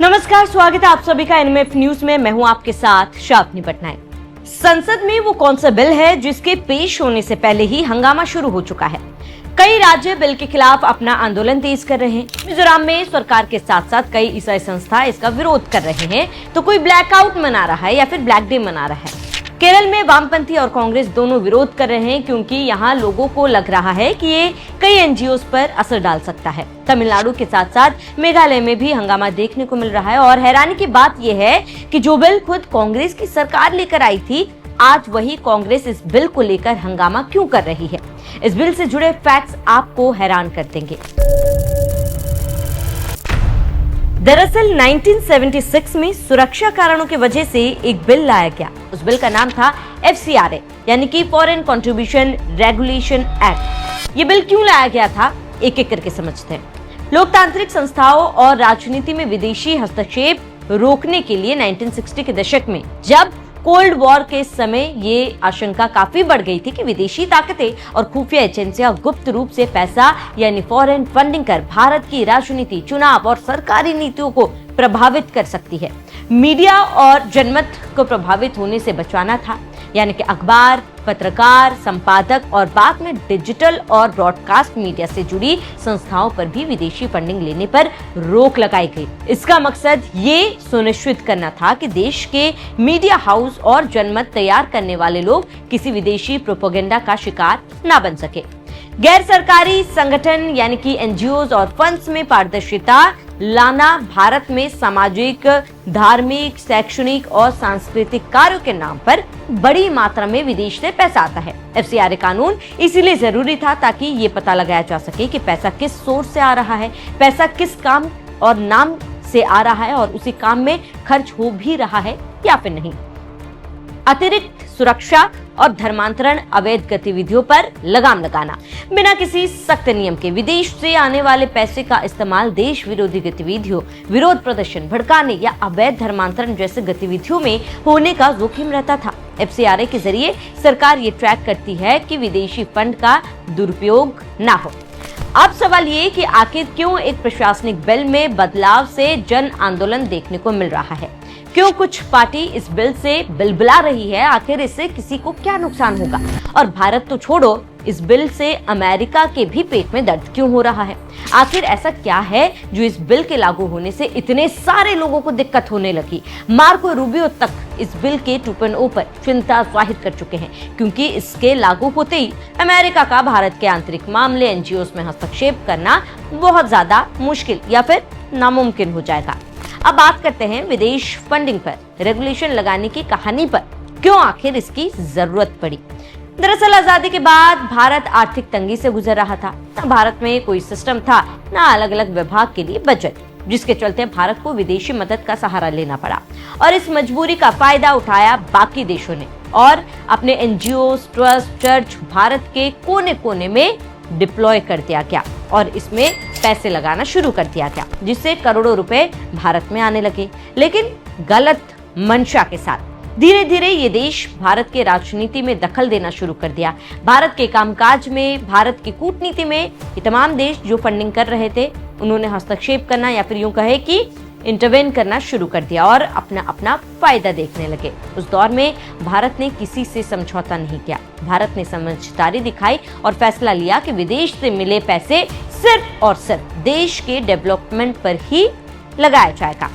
नमस्कार, स्वागत है आप सभी का एनएमएफ न्यूज में। मैं हूं आपके साथ शालिनी पटनायक। संसद में वो कौन सा बिल है जिसके पेश होने से पहले ही हंगामा शुरू हो चुका है। कई राज्य बिल के खिलाफ अपना आंदोलन तेज कर रहे हैं। मिजोरम में सरकार के साथ साथ कई ईसाई संस्था इसका विरोध कर रहे हैं, तो कोई ब्लैकआउट मना रहा है या फिर ब्लैक डे मना रहा है। केरल में वामपंथी और कांग्रेस दोनों विरोध कर रहे हैं, क्योंकि यहाँ लोगों को लग रहा है कि ये कई एनजीओस पर असर डाल सकता है। तमिलनाडु के साथ साथ मेघालय में भी हंगामा देखने को मिल रहा है। और हैरानी की बात यह है कि जो बिल खुद कांग्रेस की सरकार लेकर आई थी, आज वही कांग्रेस इस बिल को लेकर हंगामा क्यों कर रही है। इस बिल से जुड़े फैक्ट्स आपको हैरान कर देंगे। दरअसल 1976 में सुरक्षा कारणों की वजह से एक बिल लाया गया। उस बिल का नाम था FCRA, यानी कि फॉरेन कंट्रीब्यूशन रेगुलेशन एक्ट। ये बिल क्यों लाया गया था, एक एक करके समझते हैं। लोकतांत्रिक संस्थाओं और राजनीति में विदेशी हस्तक्षेप रोकने के लिए 1960 के दशक में जब कोल्ड वॉर के समय ये आशंका काफी बढ़ गई थी कि विदेशी ताकतें और खुफिया एजेंसियां गुप्त रूप से पैसा यानी फॉरेन फंडिंग कर भारत की राजनीति, चुनाव और सरकारी नीतियों को प्रभावित कर सकती है। मीडिया और जनमत को प्रभावित होने से बचाना था, यानी कि अखबार, पत्रकार, संपादक और बाद में डिजिटल और ब्रॉडकास्ट मीडिया से जुड़ी संस्थाओं पर भी विदेशी फंडिंग लेने पर रोक लगाई गई। इसका मकसद ये सुनिश्चित करना था कि देश के मीडिया हाउस और जनमत तैयार करने वाले लोग किसी विदेशी प्रोपेगेंडा का शिकार न बन सके। गैर सरकारी संगठन यानी कि एनजीओज और फंड्स में पारदर्शिता लाना भारत में सामाजिक, धार्मिक, शैक्षणिक और सांस्कृतिक कार्यों के नाम पर बड़ी मात्रा में विदेश से पैसा आता है। FCRA कानून इसीलिए जरूरी था ताकि ये पता लगाया जा सके कि पैसा किस सोर्स से आ रहा है, पैसा किस काम और नाम से आ रहा है और उसी काम में खर्च हो भी रहा है या फिर नहीं। अतिरिक्त सुरक्षा और धर्मांतरण, अवैध गतिविधियों पर लगाम लगाना, बिना किसी सख्त नियम के विदेश से आने वाले पैसे का इस्तेमाल देश विरोधी गतिविधियों, विरोध प्रदर्शन भड़काने या अवैध धर्मांतरण जैसे गतिविधियों में होने का जोखिम रहता था। FCRA के जरिए सरकार ये ट्रैक करती है कि विदेशी फंड का दुरुपयोग ना हो। अब सवाल ये कि आखिर क्यों एक प्रशासनिक बिल में बदलाव से जन आंदोलन देखने को मिल रहा है, क्यों कुछ पार्टी इस बिल से बिलबिला रही है, आखिर इससे किसी को क्या नुकसान होगा। और भारत तो छोड़ो, इस बिल से अमेरिका के भी पेट में दर्द क्यों हो रहा है। आखिर ऐसा क्या है जो इस बिल के लागू होने से इतने सारे लोगों को दिक्कत होने लगी। मार्को रूबियो तक इस बिल के 2.0 पर चिंता जाहिर कर चुके हैं, क्योंकि इसके लागू होते ही अमेरिका का भारत के आंतरिक मामले, एनजीओस में हस्तक्षेप करना बहुत ज्यादा मुश्किल या फिर नामुमकिन हो जाएगा। अब बात करते हैं विदेश फंडिंग पर रेगुलेशन लगाने की कहानी पर। क्यों आखिर इसकी जरूरत पड़ी। दरअसल आजादी के बाद भारत आर्थिक तंगी से गुजर रहा था। न भारत में कोई सिस्टम था, न अलग अलग विभाग के लिए बजट, जिसके चलते भारत को विदेशी मदद का सहारा लेना पड़ा। और इस मजबूरी का फायदा उठाया बाकी देशों ने और अपने एनजीओ, ट्रस्ट, चर्च भारत के कोने कोने में डिप्लॉय कर दिया गया और इसमें पैसे लगाना शुरू कर दिया गया, जिससे करोड़ों रुपए भारत में आने लगे, लेकिन गलत मंशा के साथ। धीरे धीरे ये देश भारत के राजनीति में दखल देना शुरू कर दिया। भारत के कामकाज में, भारत की कूटनीति में ये तमाम देश जो फंडिंग कर रहे थे, उन्होंने हस्तक्षेप करना या फिर यूं कहे कि इंटरवेन करना शुरू कर दिया और अपना अपना फायदा देखने लगे। उस दौर में भारत ने किसी से समझौता नहीं किया। भारत ने समझदारी दिखाई और फैसला लिया कि विदेश से मिले पैसे सिर्फ और सिर्फ देश के डेवलपमेंट पर ही लगाया जाएगा।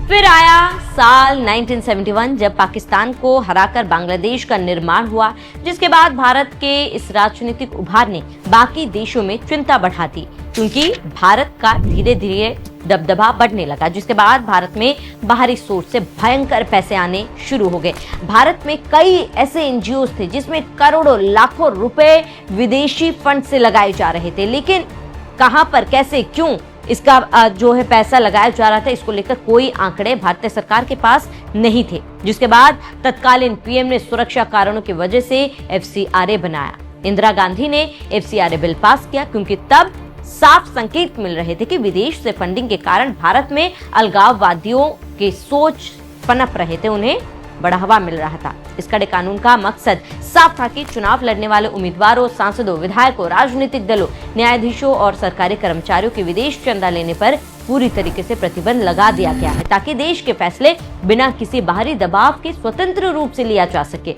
फिर आया साल 1971 जब पाकिस्तान को हराकर बांग्लादेश का निर्माण हुआ, जिसके बाद भारत के इस राजनीतिक उभार ने बाकी देशों में चिंता बढ़ा दी, क्योंकि भारत का धीरे धीरे दबदबा बढ़ने लगा, जिसके बाद भारत में बाहरी सोर्स से भयंकर पैसे आने शुरू हो गए। भारत में कई ऐसे एनजीओस थे जिसमें करोड़ों लाखों रुपए विदेशी फंड से लगाए जा रहे थे, लेकिन कहां पर, कैसे, क्यों इसका जो है पैसा लगाया जा रहा था, इसको लेकर कोई आंकड़े भारतीय सरकार के पास नहीं थे। जिसके बाद तत्कालीन पीएम ने सुरक्षा कारणों की वजह से FCRA बनाया। इंदिरा गांधी ने FCRA बिल पास किया, क्योंकि तब साफ संकेत मिल रहे थे कि विदेश से फंडिंग के कारण भारत में अलगाववादियों के सोच पनप रहे थे, उन्हें बढ़ावा मिल रहा था। इस कड़े कानून का मकसद साफ था कि चुनाव लड़ने वाले उम्मीदवारों, सांसदों, विधायकों, राजनीतिक दलों, न्यायाधीशों और सरकारी कर्मचारियों के विदेश चंदा लेने पर पूरी तरीके से प्रतिबंध लगा दिया गया है ताकि देश के फैसले बिना किसी बाहरी दबाव के स्वतंत्र रूप से लिया जा सके।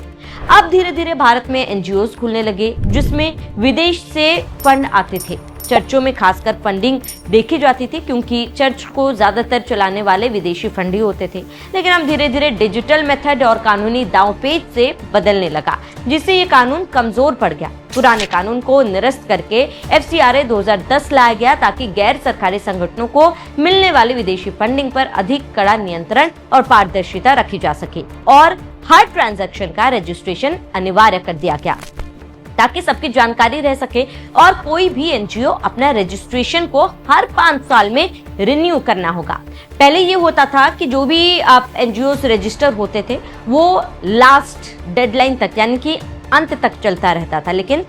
अब धीरे धीरे भारत में एनजीओज खुलने लगे जिसमें विदेश से फंड आते थे। चर्चों में खासकर फंडिंग देखी जाती थी क्योंकि चर्च को ज्यादातर चलाने वाले विदेशी फंड ही होते थे। लेकिन अब धीरे धीरे डिजिटल मेथड और कानूनी दांवपेच से बदलने लगा जिससे ये कानून कमजोर पड़ गया। पुराने कानून को निरस्त करके एफसीआरए 2010 लाया गया ताकि गैर सरकारी संगठनों को मिलने वाली विदेशी फंडिंग पर अधिक कड़ा नियंत्रण और पारदर्शिता रखी जा सके और हर ट्रांजैक्शन का रजिस्ट्रेशन अनिवार्य कर दिया गया ताकि सबकी जानकारी रह सके और कोई भी एनजीओ अपना रजिस्ट्रेशन को हर 5 साल में रिन्यू करना होगा। पहले ये होता था कि जो भी आप एनजीओ रजिस्टर होते थे वो लास्ट डेडलाइन तक यानी कि अंत तक चलता रहता था, लेकिन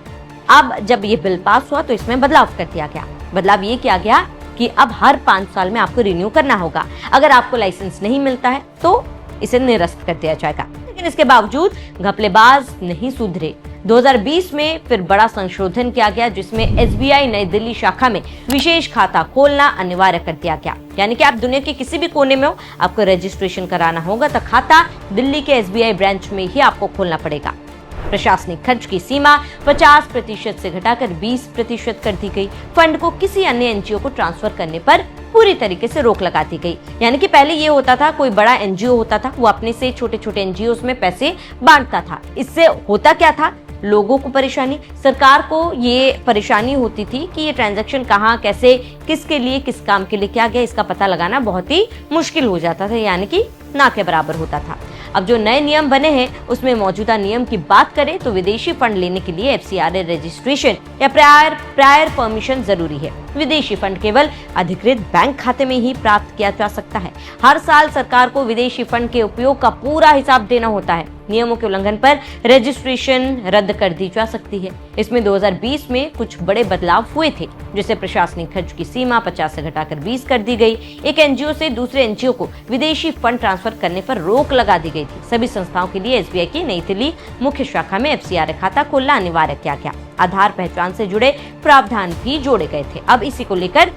अब जब ये बिल पास हुआ तो इसमें बदलाव कर दिया गया। बदलाव ये किया गया कि अब हर 5 साल में आपको रिन्यू करना होगा। अगर आपको लाइसेंस नहीं मिलता है तो इसे निरस्त कर दिया जाएगा। लेकिन इसके बावजूद घपलेबाज नहीं सुधरे। 2020 में फिर बड़ा संशोधन किया गया जिसमें एसबीआई नई दिल्ली शाखा में विशेष खाता खोलना अनिवार्य कर दिया गया। यानी कि आप दुनिया के किसी भी कोने में हो, आपको रजिस्ट्रेशन कराना होगा तो खाता दिल्ली के एसबीआई ब्रांच में ही आपको खोलना पड़ेगा। प्रशासनिक खर्च की सीमा 50% से घटाकर 20% कर दी गई। फंड को किसी अन्य एनजीओ को ट्रांसफर करने पर पूरी तरीके से रोक लगा दी गई। यानी कि पहले ये होता था कोई बड़ा एनजीओ होता था वो अपने से छोटे छोटे एनजीओ में पैसे बांटता था। इससे होता क्या था, लोगों को परेशानी, सरकार को ये परेशानी होती थी कि ये ट्रांजैक्शन कहाँ, कैसे, किसके लिए, किस काम के लिए किया गया, इसका पता लगाना बहुत ही मुश्किल हो जाता था, यानी कि ना के बराबर होता था। अब जो नए नियम बने हैं उसमें मौजूदा नियम की बात करें तो विदेशी फंड लेने के लिए एफसीआरए रजिस्ट्रेशन या प्रायर परमिशन जरूरी है। विदेशी फंड केवल अधिकृत बैंक खाते में ही प्राप्त किया जा सकता है। हर साल सरकार को विदेशी फंड के उपयोग का पूरा हिसाब देना होता है। नियमों के उल्लंघन पर रजिस्ट्रेशन रद्द कर दी जा सकती है। इसमें 2020 में कुछ बड़े बदलाव हुए थे, जैसे प्रशासनिक खर्च की सीमा 50 से घटाकर 20 कर दी गई। एक एनजीओ से दूसरे एनजीओ को विदेशी फंड ट्रांसफर करने पर रोक लगा दी गई थी। सभी संस्थाओं के लिए एसबीआई की नई दिल्ली मुख्य शाखा में एफसीआरए खाता खोलना अनिवार्य किया गया। आधार पहचान से जुड़े प्रावधान भी जोड़े गए थे। अब इसी को लेकर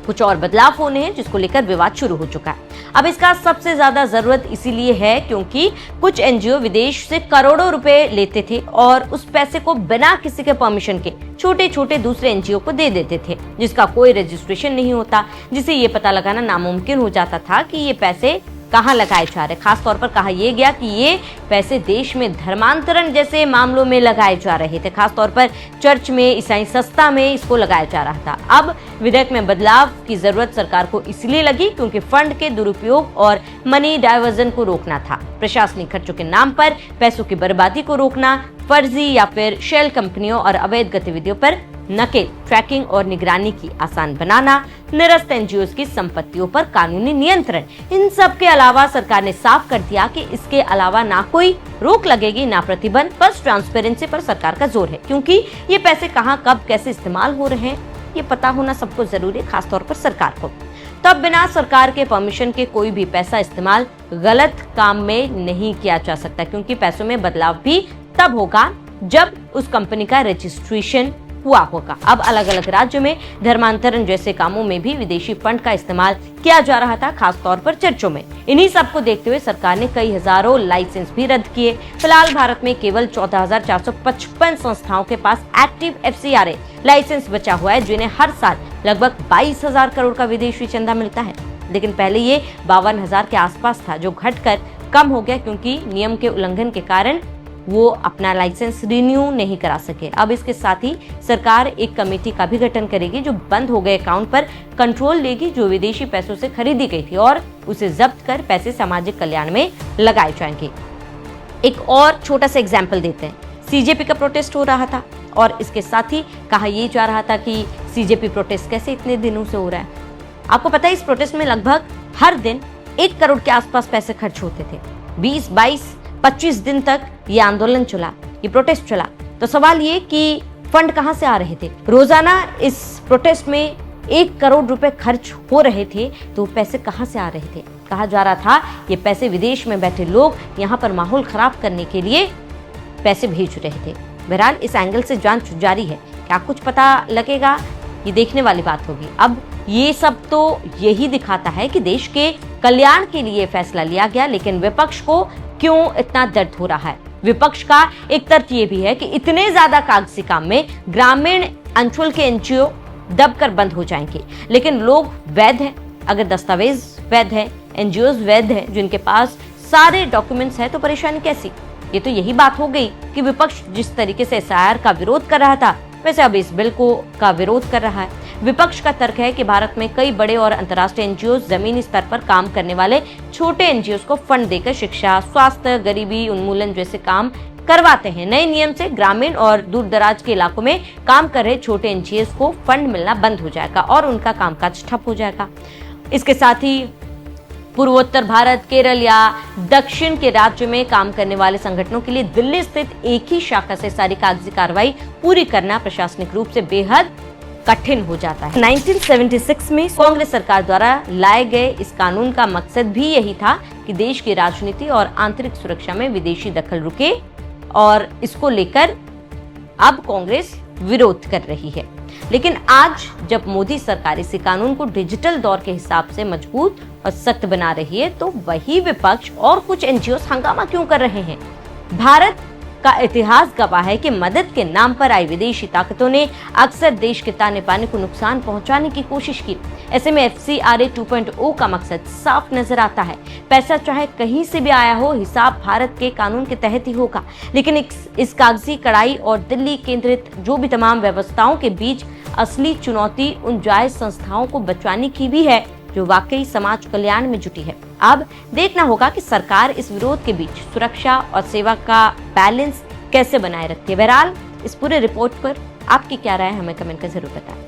कुछ और बदलाव होने हैं जिसको लेकर विवाद शुरू हो चुका है। अब इसका सबसे ज्यादा जरूरत इसीलिए है क्योंकि कुछ एनजीओ विदेश से करोड़ों रुपए लेते थे और उस पैसे को बिना किसी के परमिशन के छोटे छोटे दूसरे एनजीओ को दे देते थे जिसका कोई रजिस्ट्रेशन नहीं होता, जिसे ये पता लगाना नामुमकिन हो जाता था कि ये पैसे कहाँ लगाए जा रहे। खास तौर पर कहा यह गया कि ये पैसे देश में धर्मांतरण जैसे मामलों में लगाए जा रहे थे। खास तौर पर चर्च में, ईसाई संस्था में इसको लगाया जा रहा था। अब विधेयक में बदलाव की जरूरत सरकार को इसलिए लगी क्योंकि फंड के दुरुपयोग और मनी डाइवर्जन को रोकना था। प्रशासनिक खर्चों के नाम पर पैसों की बर्बादी को रोकना, फर्जी या फिर शेल कंपनियों और अवैध गतिविधियों पर नकेल, ट्रैकिंग और निगरानी की आसान बनाना, निरस्त एनजीओ की संपत्तियों पर कानूनी नियंत्रण, इन सब के अलावा सरकार ने साफ कर दिया कि इसके अलावा ना कोई रोक लगेगी ना प्रतिबंध, बस ट्रांसपेरेंसी पर सरकार का जोर है क्योंकि ये पैसे कहाँ, कब, कैसे इस्तेमाल हो रहे हैं ये पता होना सबको जरूरी है, खासतौर पर सरकार को। तब बिना सरकार के परमिशन के कोई भी पैसा इस्तेमाल गलत काम में नहीं किया जा सकता क्योंकि पैसों में बदलाव भी तब होगा जब उस कंपनी का रजिस्ट्रेशन हुआ होगा। अब अलग अलग राज्यों में धर्मांतरण जैसे कामों में भी विदेशी फंड का इस्तेमाल किया जा रहा था, खास तौर पर चर्चों में। इन्हीं सब को देखते हुए सरकार ने कई हजारों लाइसेंस भी रद्द किए। फिलहाल भारत में केवल 14,455 संस्थाओं के पास एक्टिव एफसीआरए लाइसेंस बचा हुआ है जिन्हें हर साल लगभग 22,000 करोड़ का विदेशी चंदा मिलता है। लेकिन पहले ये 52,000 के आसपास था जो घटकर कम हो गया क्योंकि नियम के उल्लंघन के कारण वो अपना लाइसेंस रिन्यू नहीं करा सके। अब इसके साथ ही सरकार एक कमेटी का भी गठन करेगी जो बंद हो गए अकाउंट पर कंट्रोल लेगी जो विदेशी पैसों से खरीदी गई थी और उसे जब्त कर पैसे सामाजिक कल्याण में लगाए जाएंगे। एक और छोटा सा एग्जाम्पल देते हैं। सीजेपी का प्रोटेस्ट हो रहा था और इसके साथ ही कहा यह जा रहा था कि सीजेपी प्रोटेस्ट कैसे इतने दिनों से हो रहा है। आपको पता है इस प्रोटेस्ट में लगभग हर दिन 1 करोड़ के आसपास पैसे खर्च होते थे। 20, 22, 25 दिन तक ये आंदोलन चला, ये प्रोटेस्ट चला। तो सवाल ये कि फंड कहां से आ रहे थे। रोजाना इस प्रोटेस्ट में 1 करोड़ रुपए खर्च हो रहे थे, तो पैसे कहां से आ रहे थे। कहा जा रहा था ये पैसे विदेश में बैठे लोग यहाँ पर माहौल खराब करने के लिए पैसे भेज रहे थे। बहरहाल इस एंगल से जांच जारी है, क्या कुछ पता लगेगा, ये देखने वाली बात होगी। अब ये सब तो यही दिखाता है कि देश के कल्याण के लिए फैसला लिया गया, लेकिन विपक्ष को क्यों इतना दर्द हो रहा है। विपक्ष का एक तर्क ये भी है कि इतने ज्यादा कागजी काम में ग्रामीण अंचल के एनजीओ दबकर बंद हो जाएंगे, लेकिन लोग वैध हैं, अगर दस्तावेज वैध है, एनजीओ वैध है, जिनके पास सारे डॉक्यूमेंट्स हैं, तो परेशानी कैसी। ये तो यही बात हो गई कि विपक्ष जिस तरीके से एसआईआर का विरोध कर रहा था, वैसे अब इस बिल का विरोध कर रहा है। विपक्ष का तर्क है कि भारत में कई बड़े और अंतर्राष्ट्रीय एनजीओ जमीनी स्तर पर काम करने वाले छोटे एनजीओ को फंड देकर शिक्षा, स्वास्थ्य, गरीबी उन्मूलन जैसे काम करवाते हैं। नए नियम से ग्रामीण और दूर दराज के इलाकों में काम कर रहे छोटे एनजीओ को फंड मिलना बंद हो जाएगा और उनका कामकाज ठप हो जाएगा। इसके साथ ही पूर्वोत्तर भारत, केरल या दक्षिण के राज्य में काम करने वाले संगठनों के लिए दिल्ली स्थित एक ही शाखा से सारी कागजी कार्रवाई पूरी करना प्रशासनिक रूप से बेहद कठिन हो जाता है। 1976 में कांग्रेस सरकार द्वारा लाए गए इस कानून का मकसद भी यही था कि देश की राजनीति और आंतरिक सुरक्षा में विदेशी दखल रुके, और इसको लेकर अब कांग्रेस विरोध कर रही है। लेकिन आज जब मोदी सरकार इसी कानून को डिजिटल दौर के हिसाब से मजबूत और सख्त बना रही है, तो वही विपक्ष और कुछ एनजीओ हंगामा क्यों कर रहे हैं। भारत का इतिहास गवाह है कि मदद के नाम पर आई विदेशी ताकतों ने अक्सर देश के ताने बाने को नुकसान पहुंचाने की कोशिश की। ऐसे में FCRA 2.0 का मकसद साफ नजर आता है। पैसा चाहे कहीं से भी आया हो, हिसाब भारत के कानून के तहत ही होगा। लेकिन इस कागजी कड़ाई और दिल्ली केंद्रित जो भी तमाम व्यवस्थाओं के बीच असली चुनौती उन जायज संस्थाओं को बचाने की भी है जो वाकई समाज कल्याण में जुटी है। अब देखना होगा कि सरकार इस विरोध के बीच सुरक्षा और सेवा का बैलेंस कैसे बनाए रखती है। बहरहाल इस पूरे रिपोर्ट पर आपकी क्या राय है, हमें कमेंट कर जरूर बताएं।